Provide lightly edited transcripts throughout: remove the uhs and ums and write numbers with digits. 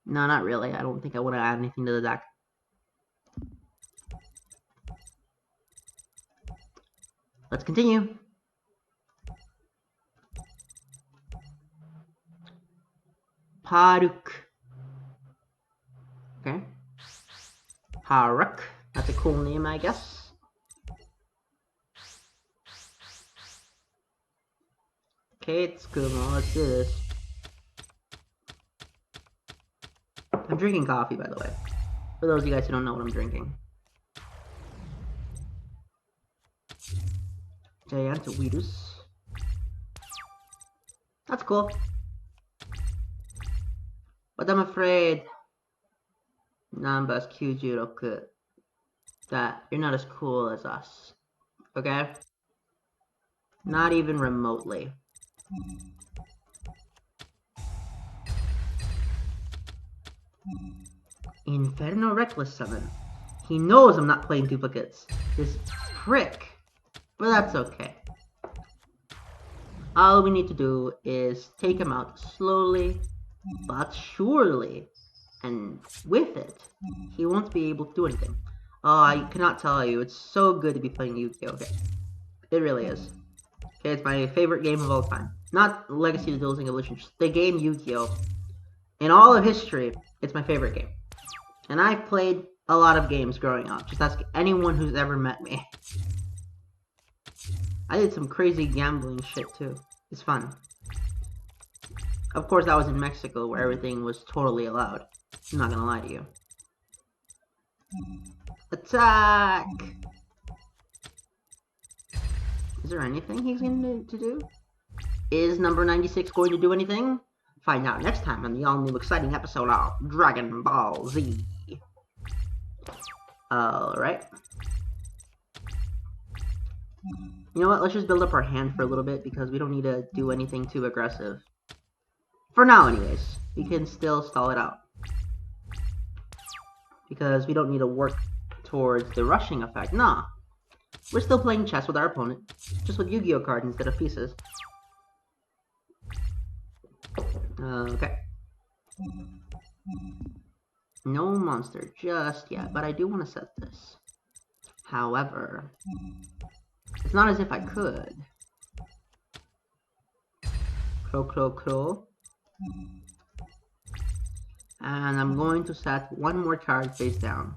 No, not really. I don't think I want to add anything to the deck. Let's continue. Paruk. Okay. Paruk. That's a cool name, I guess. Okay, it's good. Well, let's do this. I'm drinking coffee, by the way. For those of you guys who don't know what I'm drinking. Giant Weedus. That's cool. But I'm afraid Nambas Kyujuroku that you're not as cool as us. Okay? Not even remotely. Inferno Reckless Summon. He knows I'm not playing duplicates. This prick. But that's okay. All we need to do is take him out slowly but surely. And with it, he won't be able to do anything. Oh, I cannot tell you. It's so good to be playing Yugioh. Okay. It really is. Okay, it's my favorite game of all time. Not Legacy of the Duelisting Evolution, just the game Yugioh. In all of history, it's my favorite game. And I've played a lot of games growing up. Just ask anyone who's ever met me. I did some crazy gambling shit too. It's fun. Of course, that was in Mexico where everything was totally allowed. I'm not gonna lie to you. Attack! Is there anything he's going to do? Is number 96 going to do anything? Find out next time on the all-new exciting episode of Dragon Ball Z. Alright. You know what? Let's just build up our hand for a little bit because we don't need to do anything too aggressive. For now, anyways. We can still stall it out. Because we don't need to work towards the rushing effect. Nah. We're still playing chess with our opponent. Just with Yu-Gi-Oh cards instead of pieces. Okay. No monster just yet, but I do want to set this. However, it's not as if I could. Crow. And I'm going to set one more card face down.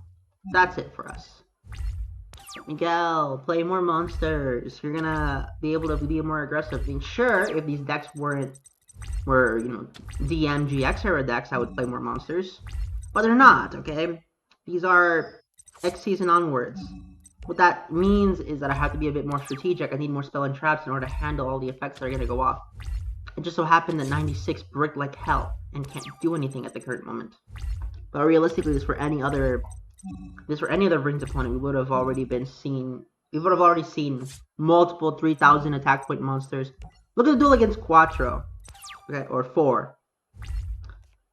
That's it for us. Miguel, play more monsters. You're gonna be able to be more aggressive. I mean, sure, if these decks were, you know, DMGX era decks, I would play more monsters. But they're not, okay? These are X season onwards. What that means is that I have to be a bit more strategic. I need more spell and traps in order to handle all the effects that are gonna go off. It just so happened that 96 bricked like hell and can't do anything at the current moment. But realistically, this for any other Rings opponent, we would have already seen multiple 3,000 attack point monsters. Look at the duel against Quattro, okay, or 4.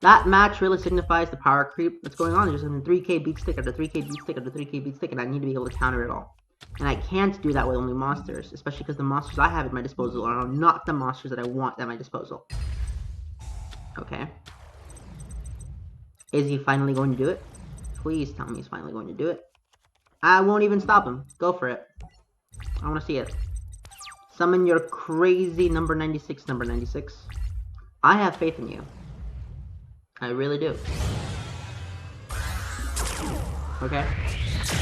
That match really signifies the power creep that's going on. There's just a 3k beat stick after 3k beat stick after 3k beat stick, and I need to be able to counter it all. And I can't do that with only monsters, especially because the monsters I have at my disposal are not the monsters that I want at my disposal. Okay. Is he finally going to do it? Please tell me he's finally going to do it. I won't even stop him. Go for it. I want to see it. Summon your crazy number 96, number 96. I have faith in you. I really do. Okay?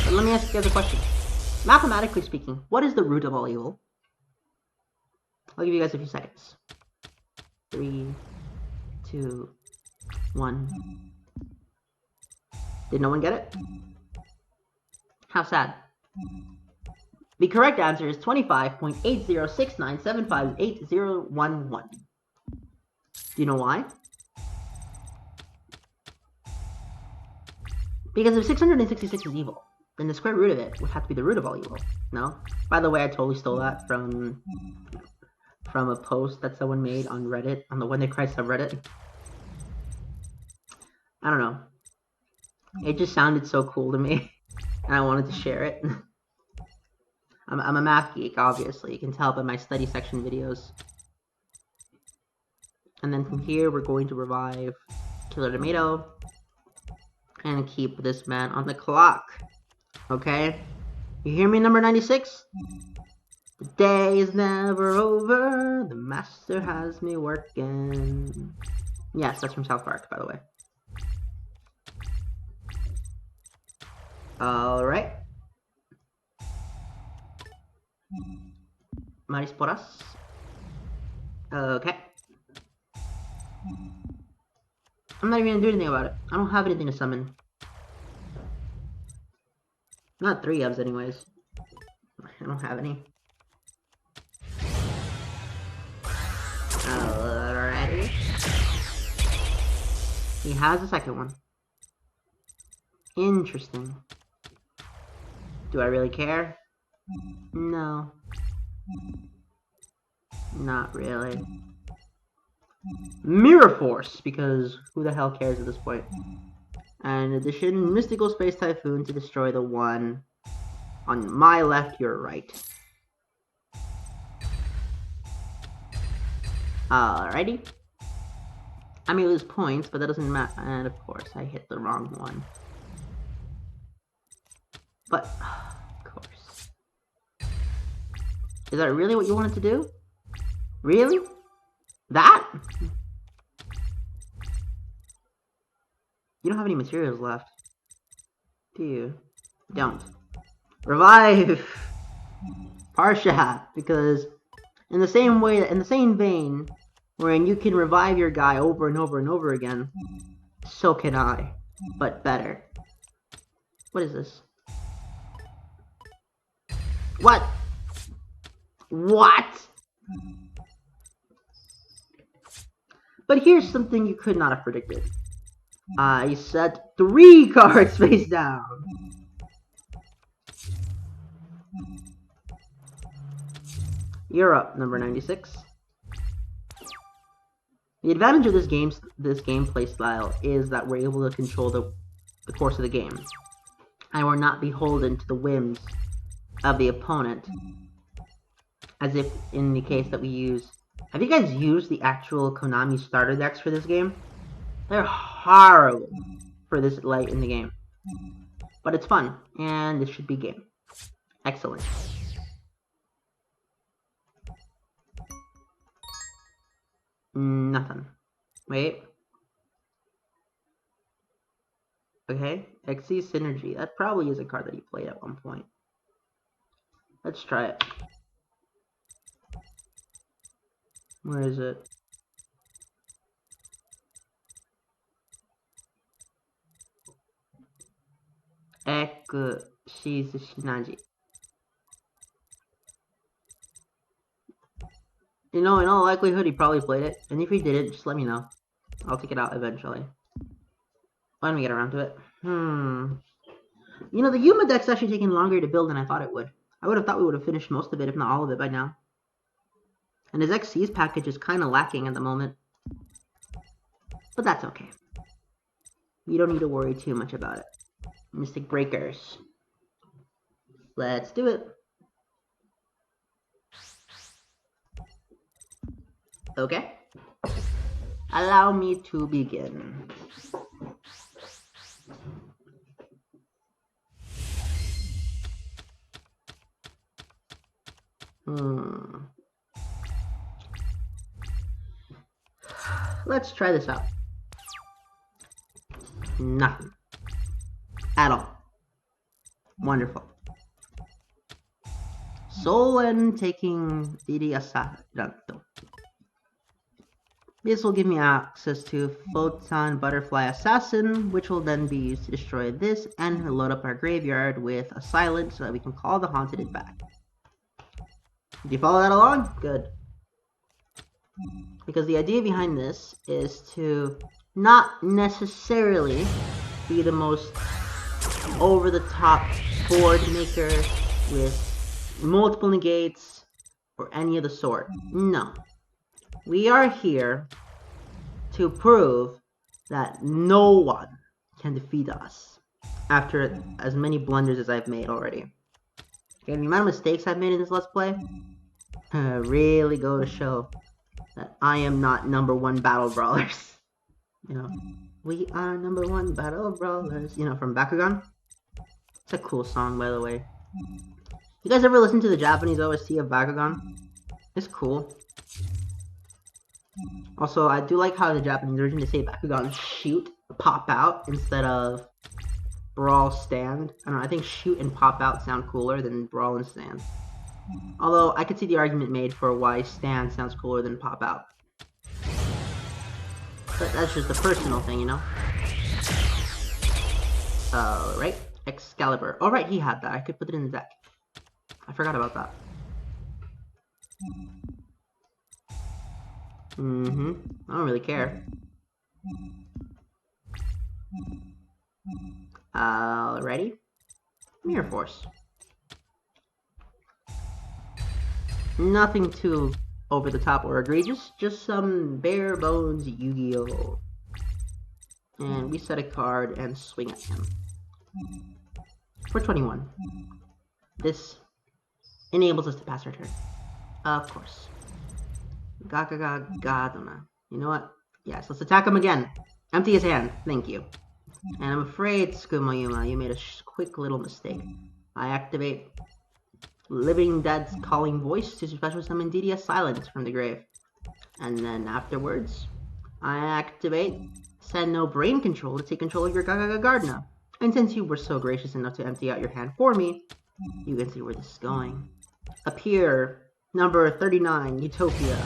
But let me ask you guys a question. Mathematically speaking, what is the root of all evil? I'll give you guys a few seconds. 3, 2, 1. Did no one get it? How sad. The correct answer is 25.8069758011. Do you know why? Because if 666 is evil, then the square root of it would have to be the root of all evil. No? By the way, I totally stole that from a post that someone made on Reddit, on the When They Cry subreddit. I don't know. It just sounded so cool to me, and I wanted to share it. I'm a math geek, obviously. You can tell by my study section videos. And then from here, we're going to revive Killer Tomato, and keep this man on the clock. Okay? You hear me, number 96? The day is never over, the master has me working. Yes, that's from South Park, by the way. Alright. Marisporas. Okay. I'm not even gonna do anything about it. I don't have anything to summon. Not 3 Ubs anyways. I don't have any. Alrighty. He has a second one. Interesting. Do I really care? No. Not really. Mirror Force, because who the hell cares at this point? And in addition, Mystical Space Typhoon to destroy the one on my left, your right. Alrighty. I may lose points, but that doesn't matter. And of course, I hit the wrong one. But, of course. Is that really what you wanted to do? Really? That? You don't have any materials left, do you? Don't. Revive Parsha, because in the same way, in the same vein, wherein you can revive your guy over and over and over again, so can I, but better. What is this? What? What? But here's something you could not have predicted. I set 3 cards face down. You're up, number 96. The advantage of this gameplay style is that we're able to control the course of the game, and we're not beholden to the whims of the opponent, as if in the case that we use. Have you guys used the actual Konami starter decks for this game? They're horrible for this late in the game, but it's fun, and this should be game. Excellent. Nothing. Wait. Okay, Xyz Synergy. That probably is a card that you played at one point. Let's try it. Where is it? Xyz Change. You know, in all likelihood, he probably played it. And if he didn't, just let me know. I'll take it out eventually. When we get around to it. You know, the Yuuma deck's actually taking longer to build than I thought it would. I would have thought we would have finished most of it, if not all of it, by now. And his Xyz package is kind of lacking at the moment. But that's okay. You don't need to worry too much about it. Mystic Breakers. Let's do it. Okay. Allow me to begin. Let's try this out. Nothing. At all. Wonderful. Solen taking Assaranto. This will give me access to Photon Butterfly Assassin, which will then be used to destroy this and load up our graveyard with a silent so that we can call the Haunted back. Did you follow that along? Good. Because the idea behind this is to not necessarily be the most over-the-top board maker with multiple negates or any of the sort. No. We are here to prove that no one can defeat us after as many blunders as I've made already. Okay, the amount of mistakes I've made in this Let's Play really go to show that I am not #1 battle brawlers. You know, We are number one battle brawlers. You know, from Bakugan. It's a cool song, by the way. You guys ever listen to the Japanese OST of Bakugan? It's cool. Also, I do like how the Japanese version they say Bakugan shoot, pop out instead of brawl stand. I don't know, I think shoot and pop out sound cooler than brawl and stand. Although I could see the argument made for why stand sounds cooler than pop out. But that's just a personal thing, you know? Right? Excalibur. Oh, right, he had that. I could put it in the deck. I forgot about that. I don't really care. Ready? Mirror Force. Nothing too over the top or egregious, just some bare bones Yu-Gi-Oh! And we set a card and swing at him. For 21. This enables us to pass our turn. Of course. Gadona. You know what? Yes, let's attack him again. Empty his hand. Thank you. And I'm afraid, Yuuma, you made a quick little mistake. I activate Living Dead's Calling Voice to special summon DDS Silence from the grave. And then afterwards, I activate Send No Brain Control to take control of your Gardena. And since you were so gracious enough to empty out your hand for me, you can see where this is going. Appear, number 39, Utopia.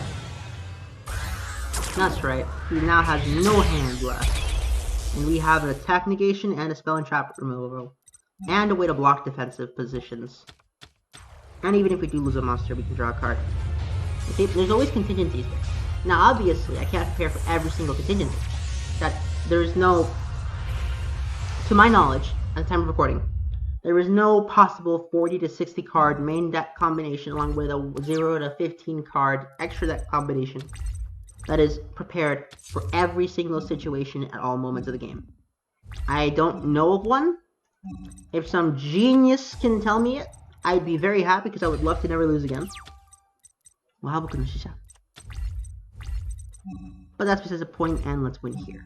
That's right, he now has no hand left. And we have an attack negation and a spell and trap removal. And a way to block defensive positions. And even if we do lose a monster, we can draw a card. Okay, there's always contingencies there. Now obviously, I can't prepare for every single contingency. That there's no, to my knowledge, at the time of recording, there is no possible 40 to 60 card main deck combination along with a 0 to 15 card extra deck combination that is prepared for every single situation at all moments of the game. I don't know of one. If some genius can tell me it, I'd be very happy because I would love to never lose again. But that's besides the point, and let's win here.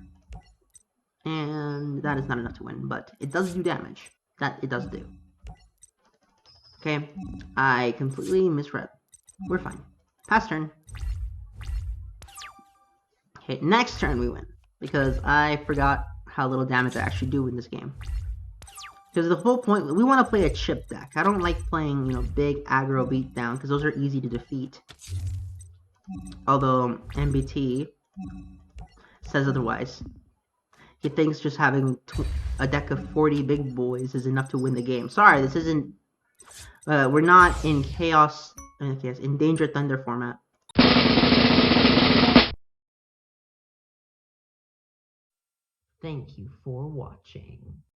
And that is not enough to win, but it does do damage. That it does do. Okay, I completely misread. We're fine. Pass turn. Okay, next turn we win. Because I forgot how little damage I actually do in this game. Because the whole point, we want to play a chip deck. I don't like playing, you know, big aggro beatdown, because those are easy to defeat. Although, MBT says otherwise. He thinks just having a deck of 40 big boys is enough to win the game. Sorry, this isn't... we're not in Chaos... in Danger Thunder format. Thank you for watching.